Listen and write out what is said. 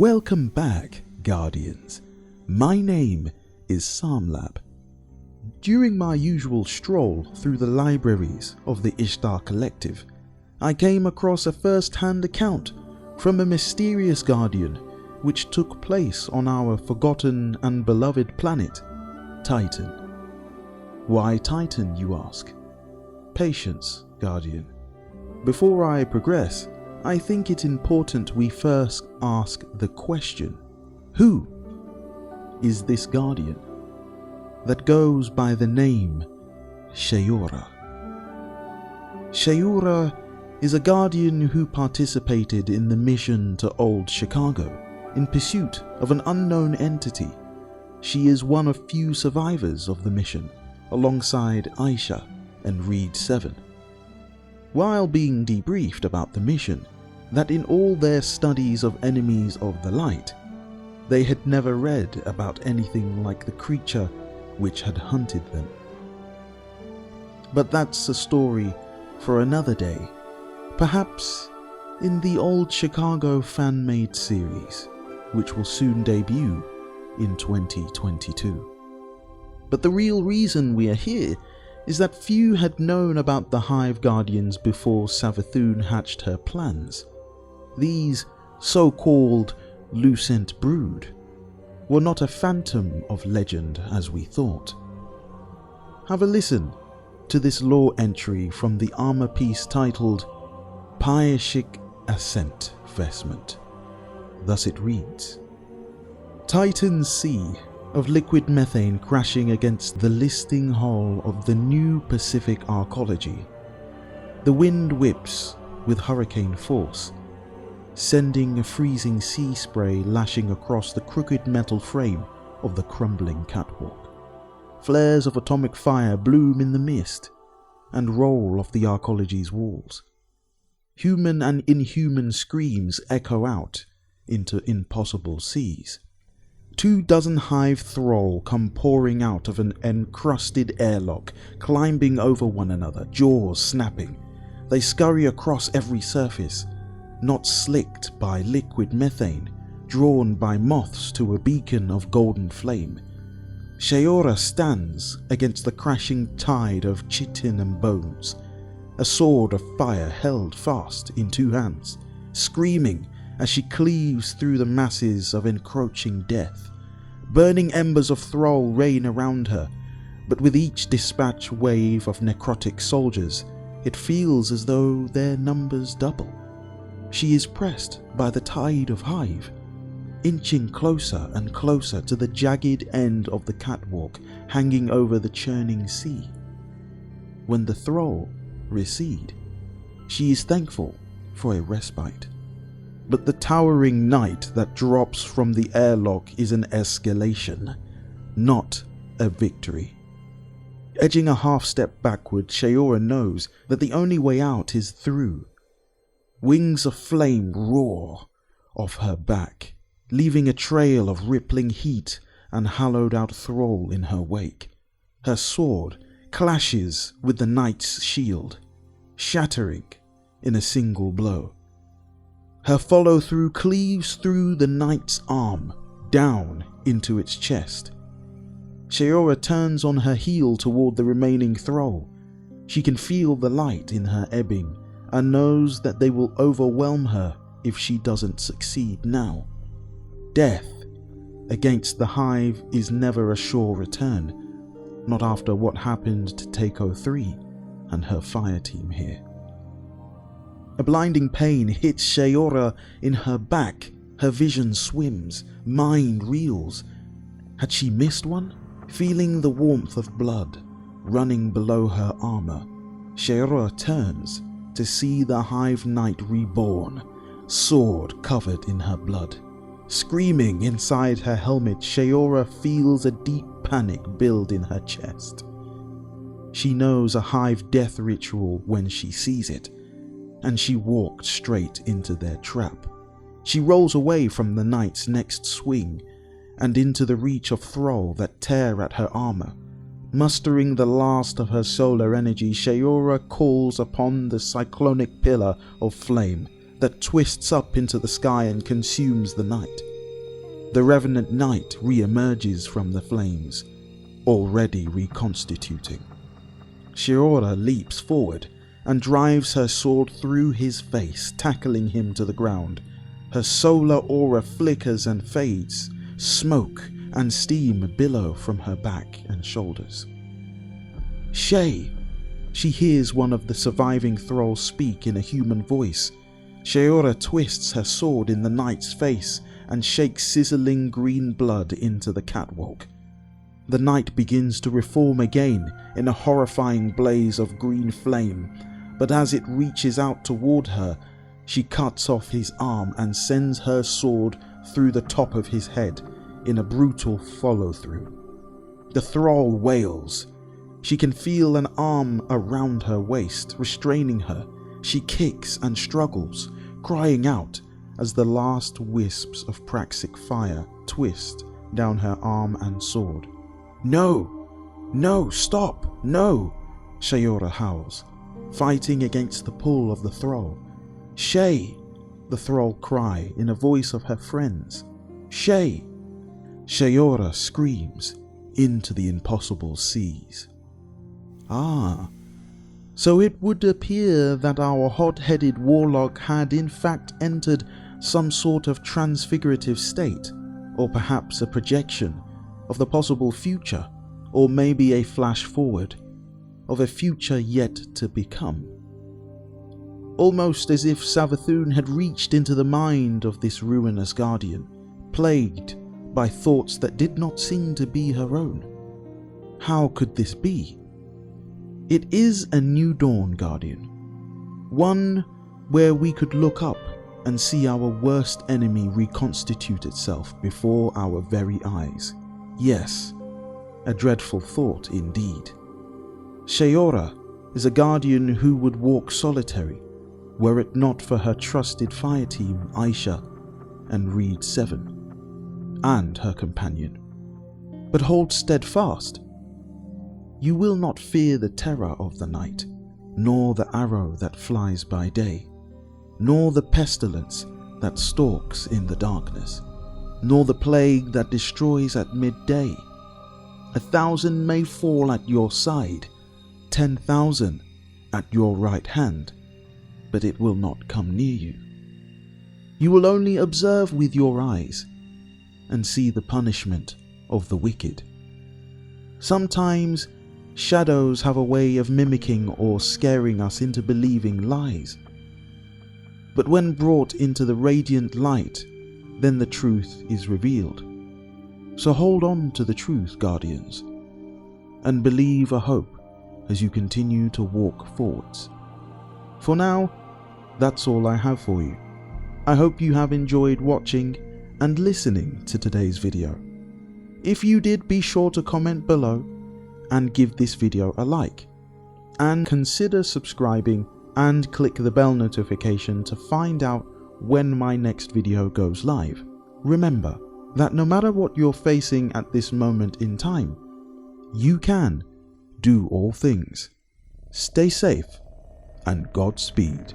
Welcome back, Guardians. My name is Samlab. During my usual stroll through the libraries of the Ishtar Collective, I came across a first-hand account from a mysterious Guardian which took place on our forgotten and beloved planet, Titan. Why Titan, you ask? Patience, Guardian. Before I progress, I think it important we first ask the question, who is this Guardian that goes by the name Shayura? Shayura is a Guardian who participated in the mission to Old Chicago in pursuit of an unknown entity. She is one of few survivors of the mission, alongside Aisha and Reed 7. While being debriefed about the mission, that in all their studies of enemies of the light, they had never read about anything like the creature which had hunted them. But that's a story for another day, perhaps in the Old Chicago fan-made series, which will soon debut in 2022. But the real reason we are here is that few had known about the Hive Guardians before Savathun hatched her plans. These so-called Lucent Brood were not a phantom of legend as we thought. Have a listen to this lore entry from the armor piece titled Pyrrhic Ascent Vestment. Thus it reads: Titan's sea of liquid methane crashing against the listing hull of the new Pacific Arcology. The wind whips with hurricane force, sending a freezing sea spray lashing across the crooked metal frame of the crumbling catwalk. Flares of atomic fire bloom in the mist and roll off the Arcology's walls. Human and inhuman screams echo out into impossible seas. 24 Hive thrall come pouring out of an encrusted airlock, climbing over one another, jaws snapping. They scurry across every surface, not slicked by liquid methane, drawn by moths to a beacon of golden flame. Shayura stands against the crashing tide of chitin and bones, a sword of fire held fast in two hands, screaming as she cleaves through the masses of encroaching death. Burning embers of thrall rain around her, but with each dispatch wave of necrotic soldiers, it feels as though their numbers double. She is pressed by the tide of Hive, inching closer and closer to the jagged end of the catwalk hanging over the churning sea. When the thrall recede, she is thankful for a respite. But the towering night that drops from the airlock is an escalation, not a victory. Edging a half step backward, Shayura knows that the only way out is through. Wings of flame roar off her back, leaving a trail of rippling heat and hollowed out thrall in her wake. Her sword clashes with the knight's shield, shattering in a single blow. Her follow-through cleaves through the knight's arm, down into its chest. Shayura turns on her heel toward the remaining thrall. She can feel the light in her ebbing, and knows that they will overwhelm her if she doesn't succeed now. Death against the Hive is never a sure return, not after what happened to Takeo 3 and her fire team here. A blinding pain hits Shayura in her back. Her vision swims, mind reels. Had she missed one? Feeling the warmth of blood running below her armor, Shayura turns to see the Hive Knight reborn, sword covered in her blood. Screaming inside her helmet, Shayura feels a deep panic build in her chest. She knows a Hive death ritual when she sees it, and she walked straight into their trap. She rolls away from the knight's next swing and into the reach of thrall that tear at her armor. Mustering the last of her solar energy, Shayura calls upon the cyclonic pillar of flame that twists up into the sky and consumes the knight. the Revenant Knight re-emerges from the flames, already reconstituting. Shaura leaps forward and drives her sword through his face, tackling him to the ground. Her solar aura flickers and fades. Smoke and steam billow from her back and shoulders. "Shay!" She hears one of the surviving thralls speak in a human voice. Shayura twists her sword in the knight's face and shakes sizzling green blood into the catwalk. The knight begins to reform again in a horrifying blaze of green flame, but as it reaches out toward her, she cuts off his arm and sends her sword through the top of his head in a brutal follow-through. The thrall wails. She can feel an arm around her waist, restraining her. She kicks and struggles, crying out as the last wisps of praxic fire twist down her arm and sword. "No! No! Stop! No!" Shayura howls, fighting against the pull of the thrall. "Shay!" the thrall cry in a voice of her friends. "Shay!" Shayura screams into the impossible seas. So it would appear that our hot-headed warlock had in fact entered some sort of transfigurative state, or perhaps a projection of the possible future, or maybe a flash forward of a future yet to become. Almost as if Savathun had reached into the mind of this ruinous guardian, plagued by thoughts that did not seem to be her own. How could this be? It is a new dawn, Guardian. One where we could look up and see our worst enemy reconstitute itself before our very eyes. Yes, a dreadful thought indeed. Shayura is a guardian who would walk solitary were it not for her trusted fireteam Aisha and Reed 7, and her companion. But hold steadfast. You will not fear the terror of the night, nor the arrow that flies by day, nor the pestilence that stalks in the darkness, nor the plague that destroys at midday. 1,000 may fall at your side, 10,000 at your right hand, but it will not come near you. You will only observe with your eyes and see the punishment of the wicked. Sometimes shadows have a way of mimicking or scaring us into believing lies. But when brought into the radiant light, then the truth is revealed. So hold on to the truth, Guardians, and believe a hope as you continue to walk forwards. For now, that's all I have for you. I hope you have enjoyed watching and listening to today's video. If you did, be sure to comment below and give this video a like, and consider subscribing and click the bell notification to find out when my next video goes live. Remember that no matter what you're facing at this moment in time, you can do all things. Stay safe and Godspeed.